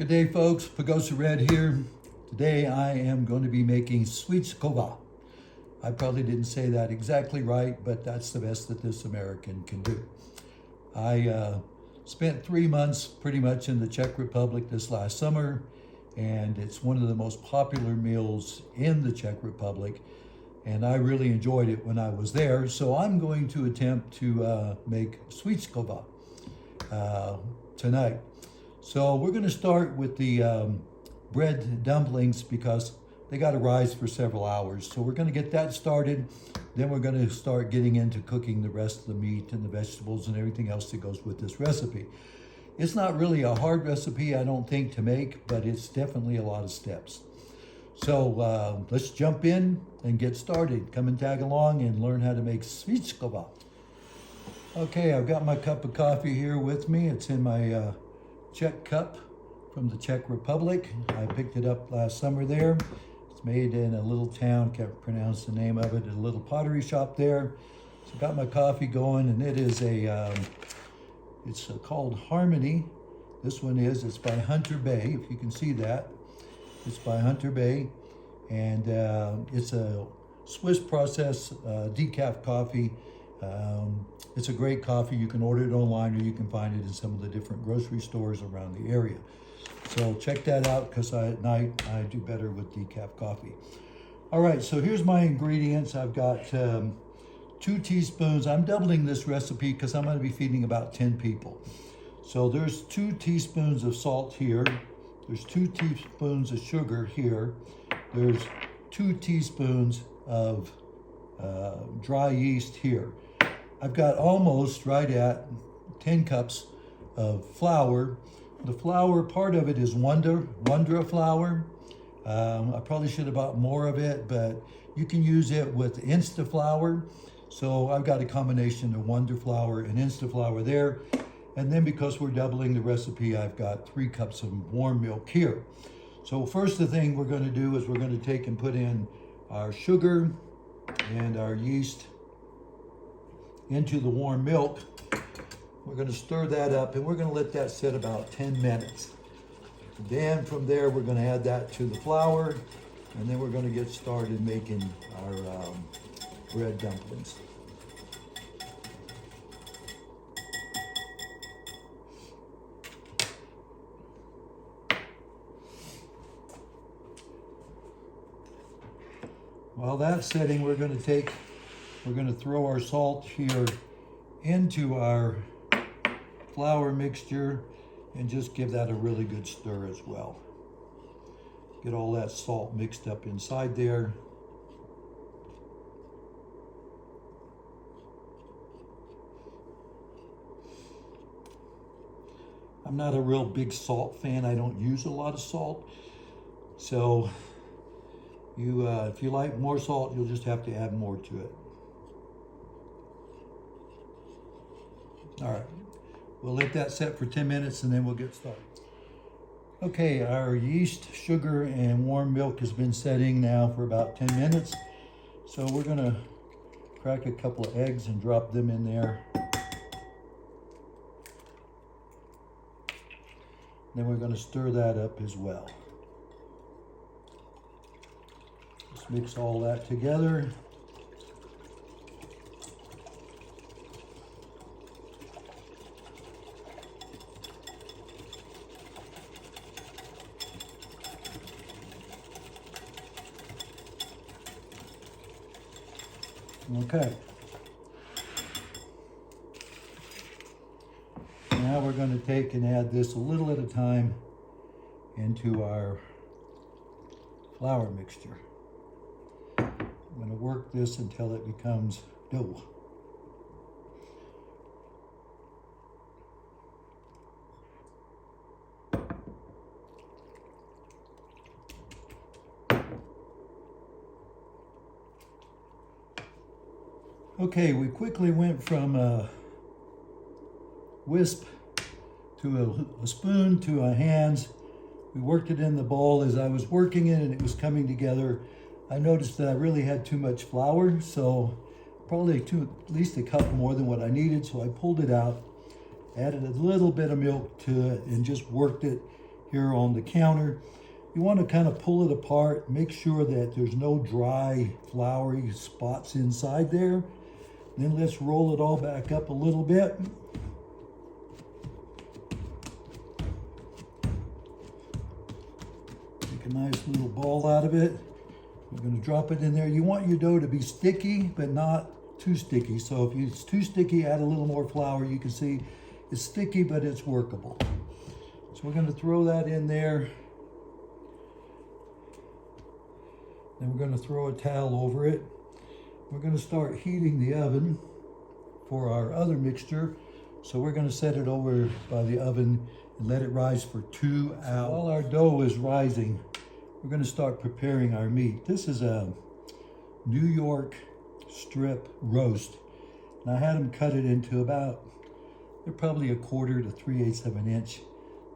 Good day, folks. Pagosa Red here. Today I am going to be making Svíčková. I probably didn't say that exactly right, but that's the best that this American can do. I spent 3 months pretty much in the Czech Republic this last summer, and it's one of the most popular meals in the Czech Republic, and I really enjoyed it when I was there. So I'm going to attempt to make Svíčková tonight. So we're going to start with the bread dumplings because they got to rise for several hours. So we're going to get that started. Then we're going to start getting into cooking the rest of the meat and the vegetables and everything else that goes with this recipe. It's not really a hard recipe, I don't think, to make, but it's definitely a lot of steps. So let's jump in and get started. Come and tag along and learn how to make Svíčková. Okay, I've got my cup of coffee here with me. It's in my Czech cup from the Czech Republic. I picked it up last summer there. It's made in a little town, can't pronounce the name of it, a little pottery shop there. So got my coffee going, and it is it's called Harmony. This one it's by Hunter Bay, if you can see that. It's by Hunter Bay, and it's a Swiss process decaf coffee. It's a great coffee. You can order it online, or you can find it in some of the different grocery stores around the area. So check that out, because at night I do better with decaf coffee. All right, so here's my ingredients. I've got 2 teaspoons. I'm doubling this recipe because I'm going to be feeding about 10 people. So there's 2 teaspoons of salt here. There's 2 teaspoons of sugar here. There's 2 teaspoons of dry yeast here. I've got almost right at 10 cups of flour. The flour, part of it is Wonder flour. I probably should have bought more of it, but you can use it with Insta flour. So I've got a combination of Wonder flour and Insta flour there. And then because we're doubling the recipe, I've got 3 cups of warm milk here. So first, the thing we're going to do is we're going to take and put in our sugar and our yeast into the warm milk. We're going to stir that up, and we're going to let that sit about 10 minutes. Then from there, we're going to add that to the flour, and then we're going to get started making our bread dumplings. While that's setting, we're going to throw our salt here into our flour mixture and just give that a really good stir as well. Get all that salt mixed up inside there. I'm not a real big salt fan. I don't use a lot of salt. So if you like more salt, you'll just have to add more to it. All right, we'll let that set for 10 minutes and then we'll get started. Okay, our yeast, sugar, and warm milk has been setting now for about 10 minutes. So we're gonna crack a couple of eggs and drop them in there. Then we're gonna stir that up as well. Just mix all that together. Okay. Now we're going to take and add this a little at a time into our flour mixture. I'm going to work this until it becomes dough. Okay, we quickly went from a wisp to a spoon to a hands. We worked it in the bowl. As I was working it and it was coming together, I noticed that I really had too much flour, so probably at least a cup more than what I needed. So I pulled it out, added a little bit of milk to it, and just worked it here on the counter. You want to kind of pull it apart, make sure that there's no dry, floury spots inside there. Then let's roll it all back up a little bit. Make a nice little ball out of it. We're going to drop it in there. You want your dough to be sticky, but not too sticky. So if it's too sticky, add a little more flour. You can see it's sticky, but it's workable. So we're going to throw that in there. Then we're going to throw a towel over it. We're going to start heating the oven for our other mixture. So we're going to set it over by the oven and let it rise for 2 hours. While our dough is rising, we're going to start preparing our meat. This is a New York strip roast. And I had them cut it into about, they're probably 1/4 to 3/8 of an inch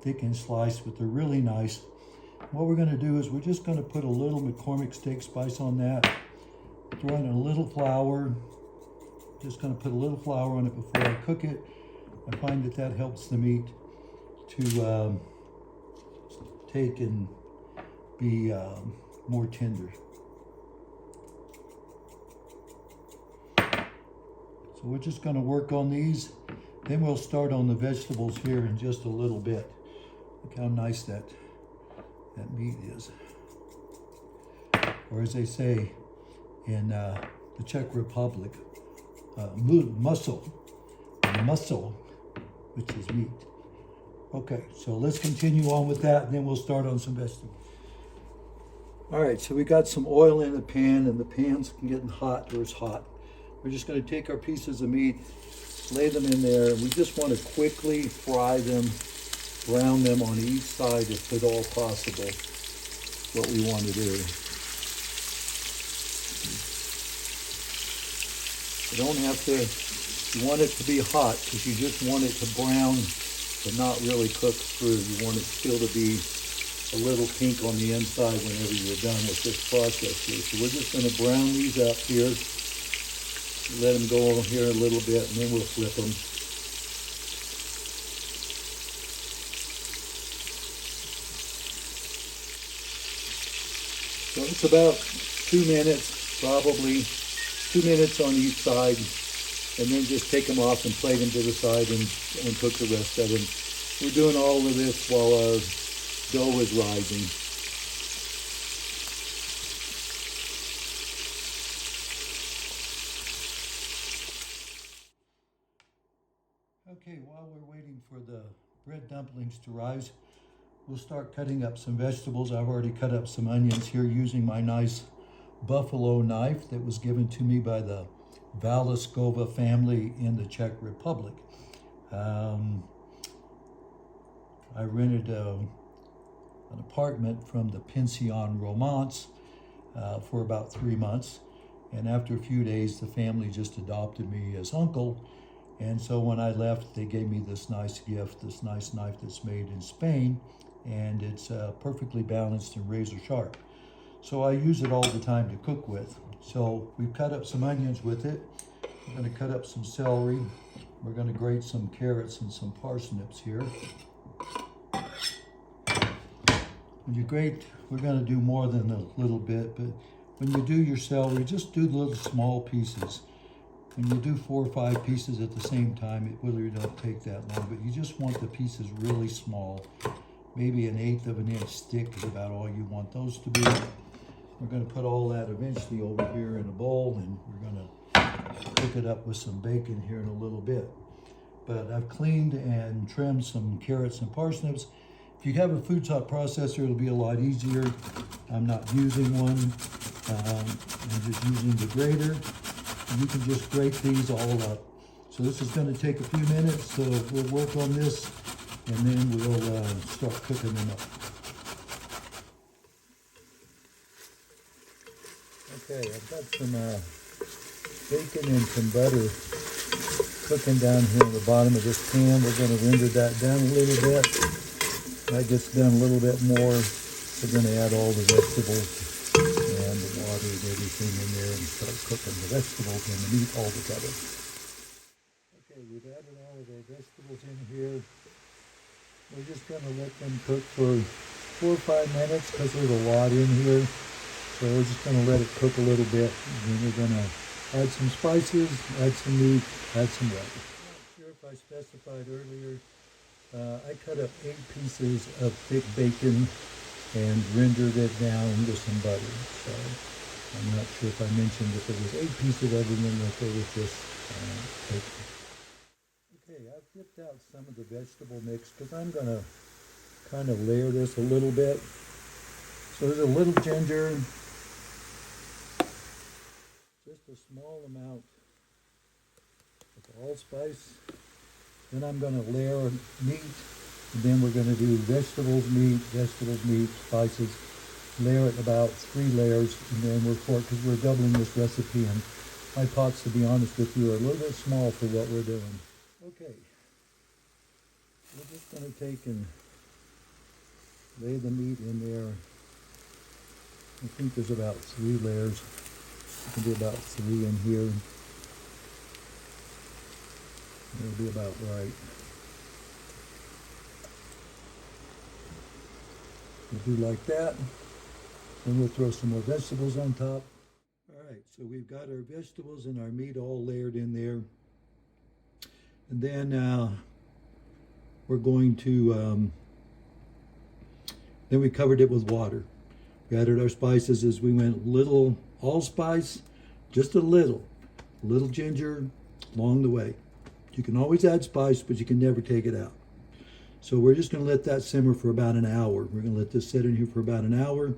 thick and sliced, but they're really nice. What we're going to do is we're just going to put a little McCormick steak spice on that, throw in a little flour. Just going to put a little flour on it before I cook it. I find that that helps the meat to take and be more tender. So we're just going to work on these. Then we'll start on the vegetables here in just a little bit. Look how nice that meat is. Or as they say in the Czech Republic, muscle, which is meat. Okay, so let's continue on with that, and then we'll start on some vegetables. All right, so we got some oil in the pan, and the pan's getting hot, or it's hot. We're just going to take our pieces of meat, lay them in there, and we just want to quickly fry them, brown them on each side if at all possible, what we want to do. You don't have to, you want it to be hot because you just want it to brown but not really cook through. You want it still to be a little pink on the inside whenever you're done with this process here. So we're just going to brown these up here. Let them go on here a little bit, and then we'll flip them. So it's about 2 minutes, probably 2 minutes on each side, and then just take them off and plate them to the side and cook the rest of them. We're doing all of this while our dough is rising. Okay, while we're waiting for the bread dumplings to rise, we'll start cutting up some vegetables. I've already cut up some onions here using my nice buffalo knife that was given to me by the Svíčková family in the Czech Republic. I rented an apartment from the Pension Romance for about 3 months. And after a few days, the family just adopted me as uncle. And so when I left, they gave me this nice gift, this nice knife that's made in Spain. And it's perfectly balanced and razor sharp. So I use it all the time to cook with. So we've cut up some onions with it. We're going to cut up some celery. We're going to grate some carrots and some parsnips here. When you grate, we're going to do more than a little bit, but when you do your celery, just do little small pieces. When you do 4 or 5 pieces at the same time, it really don't take that long, but you just want the pieces really small. Maybe 1/8 of an inch thick is about all you want those to be. We're going to put all that eventually over here in a bowl, and we're going to cook it up with some bacon here in a little bit. But I've cleaned and trimmed some carrots and parsnips. If you have a food top processor, it'll be a lot easier. I'm not using one. I'm just using the grater. And you can just grate these all up. So this is going to take a few minutes, so we'll work on this, and then we'll start cooking them up. Okay, I've got some bacon and some butter cooking down here in the bottom of this pan. We're going to render that down a little bit. That gets done a little bit more. We're going to add all the vegetables and the water and everything in there and start cooking the vegetables and the meat all together. Okay, we've added all of our vegetables in here. We're just going to let them cook for 4 or 5 minutes because there's a lot in here. So we're just going to let it cook a little bit. And then we're going to add some spices, add some meat, add some water. I'm not sure if I specified earlier. I cut up 8 pieces of thick bacon and rendered it down with some butter. So I'm not sure if I mentioned if it was 8 pieces of it and if it was just bacon. Okay, I've dipped out some of the vegetable mix because I'm going to kind of layer this a little bit. So there's a little ginger, just a small amount of allspice. Then I'm going to layer meat, and then we're going to do vegetables, meat, spices. Layer it about 3 layers, and then because we're doubling this recipe, and my pots, to be honest with you, are a little bit small for what we're doing. Okay, we're just going to take and lay the meat in there. I think there's about 3 layers. You can do about 3 in here. That'll be about right. We'll do like that. Then we'll throw some more vegetables on top. All right, so we've got our vegetables and our meat all layered in there. And then we're going to, then we covered it with water. We added our spices as we went, little allspice, just a little ginger along the way. You can always add spice, but you can never take it out. So we're just going to let that simmer for about an hour. We're going to let this sit in here for about an hour.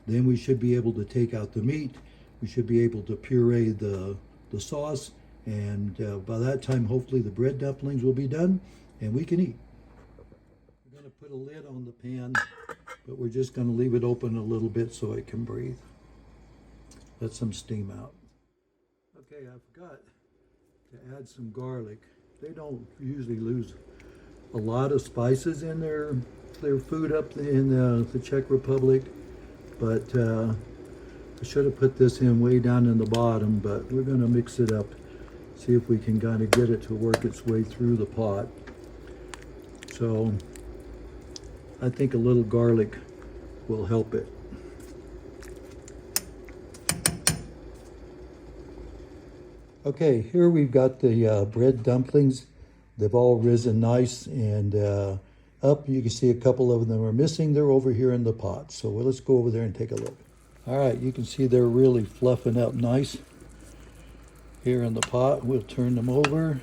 Then we should be able to take out the meat. We should be able to puree the sauce. And by that time, hopefully the bread dumplings will be done and we can eat. We're going to put a lid on the pan, but we're just going to leave it open a little bit so it can breathe. Let some steam out. Okay, I forgot to add some garlic. They don't usually lose a lot of spices in their food up in the Czech Republic, but I should have put this in way down in the bottom, but we're going to mix it up, see if we can kind of get it to work its way through the pot. So I think a little garlic will help it. Okay, here we've got the bread dumplings. They've all risen nice and up. You can see a couple of them are missing. They're over here in the pot. So let's go over there and take a look. All right, you can see they're really fluffing up nice here in the pot. We'll turn them over.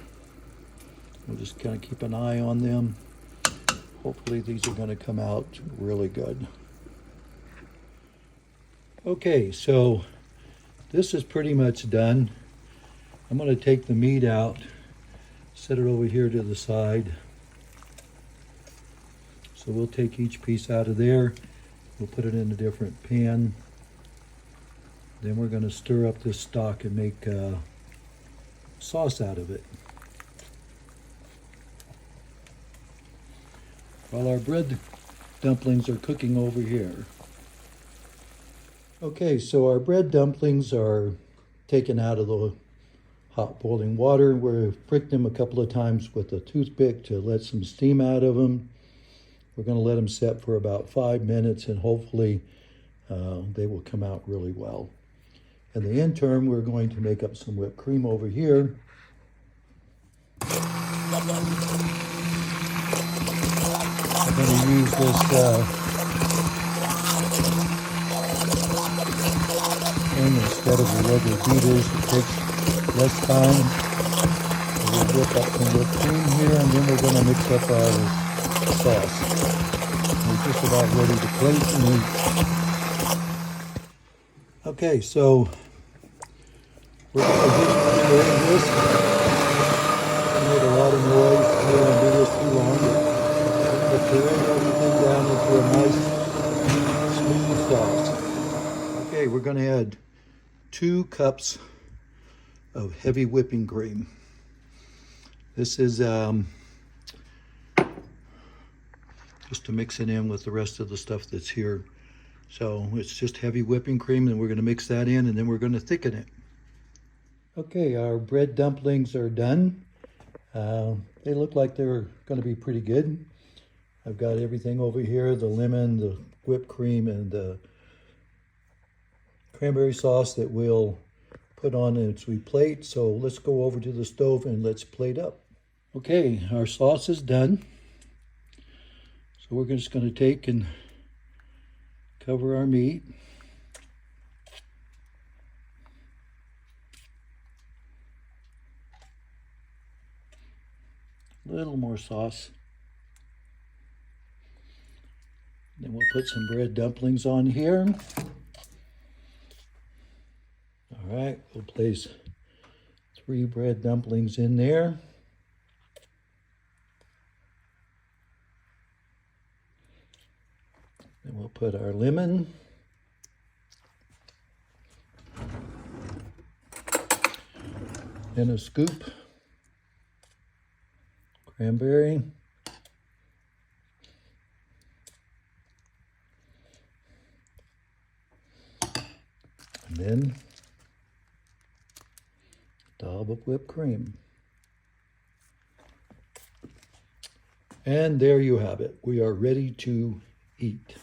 We'll just kind of keep an eye on them. Hopefully these are going to come out really good. Okay, so this is pretty much done. I'm going to take the meat out, set it over here to the side. So we'll take each piece out of there. We'll put it in a different pan. Then we're going to stir up this stock and make sauce out of it. While our bread dumplings are cooking over here. Okay, so our bread dumplings are taken out of the hot boiling water. We've pricked them a couple of times with a toothpick to let some steam out of them. We're going to let them set for about 5 minutes and hopefully they will come out really well. In the interim, we're going to make up some whipped cream over here. I'm going to use this thing instead of the regular beaters. It takes less time. We'll whip up some whipped cream here, and then we're going to mix up our sauce. We're just about ready to plate and eat. Okay, so we're going to puree this. I made a lot of noise. I don't want to do this too long. We're going to puree everything down into a nice, smooth sauce. Okay, we're going to add 2 cups of heavy whipping cream. This is just to mix it in with the rest of the stuff that's here. So it's just heavy whipping cream, and we're going to mix that in, and then we're going to thicken it. Okay, our bread dumplings are done. They look like they're going to be pretty good. I've got everything over here, the lemon, the whipped cream, and the cranberry sauce that we'll put on as we plate. So let's go over to the stove and let's plate up. Okay, our sauce is done. So we're just going to take and cover our meat. A little more sauce. Then we'll put some bread dumplings on here. All right, we'll place 3 bread dumplings in there. Then we'll put our lemon. Then a scoop cranberry. And then a dollop of whipped cream. And there you have it. We are ready to eat.